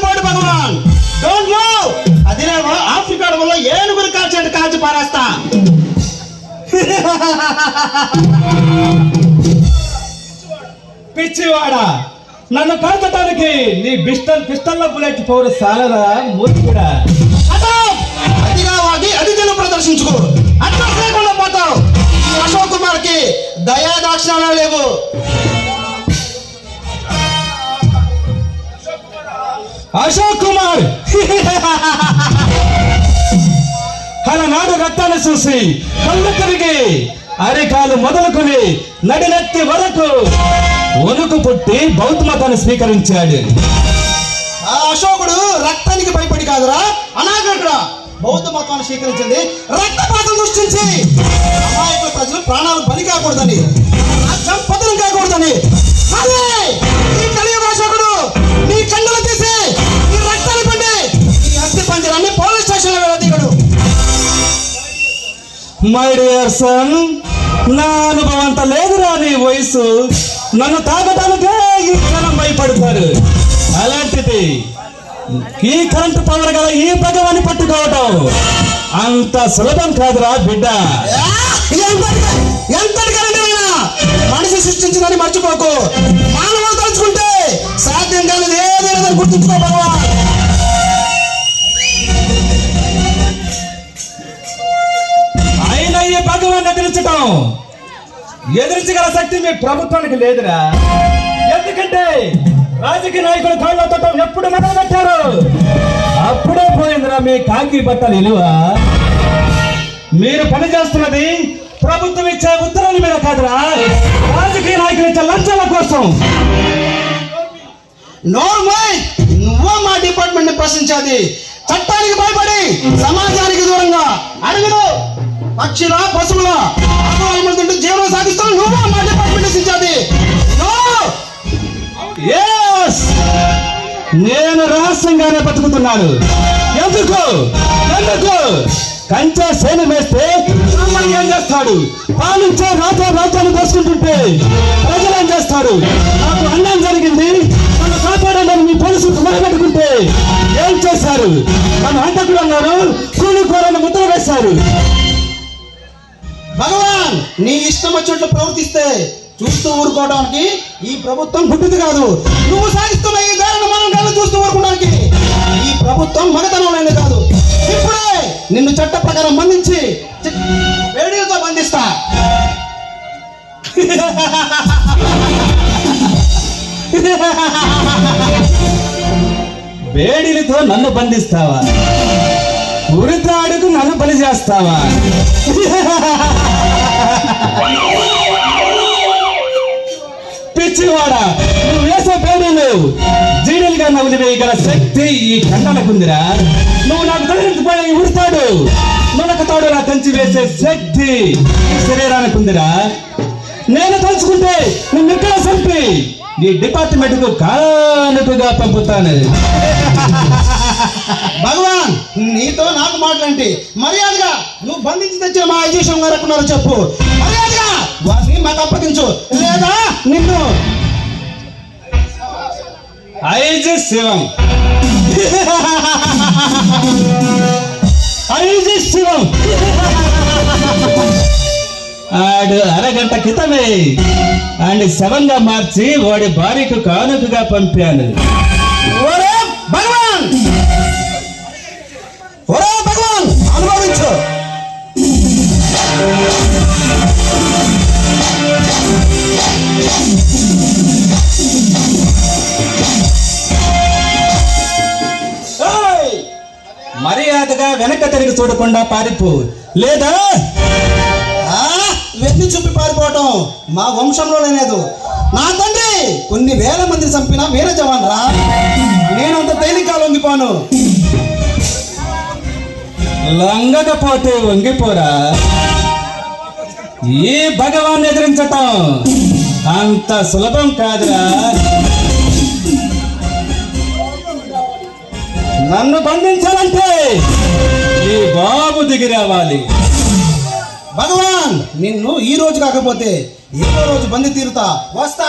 పిచ్చివాడు భగవాన్. Don't know, అదిలేమో Africa అడవుల్లో ఏనుగురు కాల్చండి, కాల్చి పారేస్తా. పిచ్చివాడా, నన్ను కాల్చడానికి నీ పిస్టల్లో బుల్లెట్ పౌరు సాలరా మూర్ఖుడా. అదిగా వాడి అతిథులు ప్రదర్శించుకో, అట్లా లేకుండా పోతావు. ఈ అశోక్ కుమార్ కి దయా దాక్షిణాలు లేవు. అశోక్ కుమార్ అలనాడు రక్తాన్ని చూసి కళ్ళు తిరిగి అరికాలు మొదలుకొని నడినెత్తి వరకు వణుకు పుట్టి బౌద్ధ మతాన్ని స్వీకరించాడు. ఆ అశోకుడు రక్తానికి భయపడి కాదురా, అనాగరుడా బౌద్ధ మతాన్ని స్వీకరించింది రక్తపాతం సృష్టించి అమాయకుల ప్రజలు ప్రాణాలు బలి కాకూడదని, రాజ్యం పతనం కాకూడదని. అదే ఈ కలియుగ అశోకుడు నీ కండలు తీసి నీ రక్తాన్ని పండి ఈ అస్థి పంజరాన్ని పోలీస్ స్టేషన్ లో దిగడు. మై డియర్ సన్, నా అనుభవం అంత లేదురా నీ వయసు. నన్ను తాగటానికే ఈ క్షణం భయపడతారు. అలాంటిది ఈ కరెంటు పవర్ గల ఈ భగవాన్ని పట్టుకోవటం అంత సులభం కాదురా బిడ్డ. ఎంతటి కరెంటైనా మనిషి సృష్టించిందని మర్చిపోకు. మానవుడు తలుచుకుంటే సాధ్యం కాలేదు ఏదైనా గుర్తుంచుకో భగవాన్. అయినా ఈ భగవాన్ని ఎదిరించగల శక్తి మీ ప్రభుత్వానికి లేదురా. ఎందుకంటే రాజకీయ నాయకులు కాళ్ళ తోటం ఎప్పుడు మొదలు పెట్టారు అప్పుడే పోయిందిరా మీ కాకి బట్టలు విలువ. మీరు పనిచేస్తున్నది ప్రభుత్వం ఇచ్చే ఉత్తరాల మీద కాదురా, రాజకీయ నాయకులు ఇచ్చే లంచాల కోసం. నువ్వో మా డిపార్ట్మెంట్ ని ప్రశ్నించేది. చట్టానికి భయపడి సమాజానికి దూరంగా అడుగులు పక్షుల పశువుల ఆకలితో జీవనం సాగిస్తాను. నువ్వో మా డిపార్ట్మెంట్ ప్రశ్నించేది. నేను రహస్యంగానే బతుకుతున్నాను. ఎందుకు కంచె సేన వేస్తే సామాన్యం ఏం చేస్తాడు? పాలించే రాజ్యాన్ని దోసుకుంటుంటే ప్రజలు ఏం చేస్తారు? నాకు అన్యాయం జరిగింది, నన్ను కాపాడాలని మీ పోలీసులకు మొదలుపెట్టుకుంటే ఏం చేశారు? నన్ను హంతకుడు అన్నారు, కూలికోరని ముద్ర వేశారు. భగవాన్, నీ ఇష్టం వచ్చినట్లు ప్రవర్తిస్తే చూస్తూ ఊరుకోవడానికి ఈ ప్రభుత్వం పుట్టింది కాదు. నువ్వు సాగిస్తున్న ఈ దారిని మనం కళ్ళు చూస్తూ ఊరుకోవడానికి ఈ ప్రభుత్వం మగతనం లేని కాదు. ఇప్పుడే నిన్ను చట్ట ప్రకారం బంధించి వేడితో బంధిస్తా. వేడిలతో నన్ను బంధిస్తావా? ఉరితాడుకు నన్ను బలి చేస్తావా? పిచ్చివాడా, నువ్వు వేసే పేడీలు జీడీలుగా నవ్వులివేయగల శక్తి ఈ కండలకుందిరా. నువ్వు నాకు తొలగించిపోయే ఉడతాడు నునకతాడు నా తంచి వేసే శక్తి ఈ శరీరానికి ఉందిరా. నేను తలుచుకుంటే నిన్ను ఇక్కడ చంపి నీ డిపార్ట్మెంట్ కు కానుకగా పంపుతాను. భగవాన్, నీతో నాకు మాట్లాడి మర్యాదగా నువ్వు బంధించి తెచ్చిన మా ఐజేశ్వరం గారు ఎక్కడున్నారో చెప్పు. మర్యాదగా వారిని మాకు అప్పగించు, లేదా నిన్ను. ఐజీ శివం ఆడు అరగంట క్రితమే అండ్ శవంగా మార్చి వాడి భార్యకు కానుకగా పంపాను. భగవాన్ అనుభవించు. మర్యాదగా వెనక తిరిగి చూడకుండా పారిపో, లేదా వెన్ను చూపి పారిపోవటం మా వంశంలో లేదు. నా తండ్రి కొన్ని వేల మంది చంపిన వీర జవాన్ రా. నేనంత తేలిక లొంగిపోను. లొంగకపోతే వంగిపోరా. ఈ భగవాన్ ఎదిరించటం అంత సులభం కాదురా. నన్ను బంధించాలంటే ఈ బాబు దిగి రావాలి. భగవాన్, నిన్ను ఈ రోజు కాకపోతే ఏదో రోజు బంది తీరుతా. వస్తా.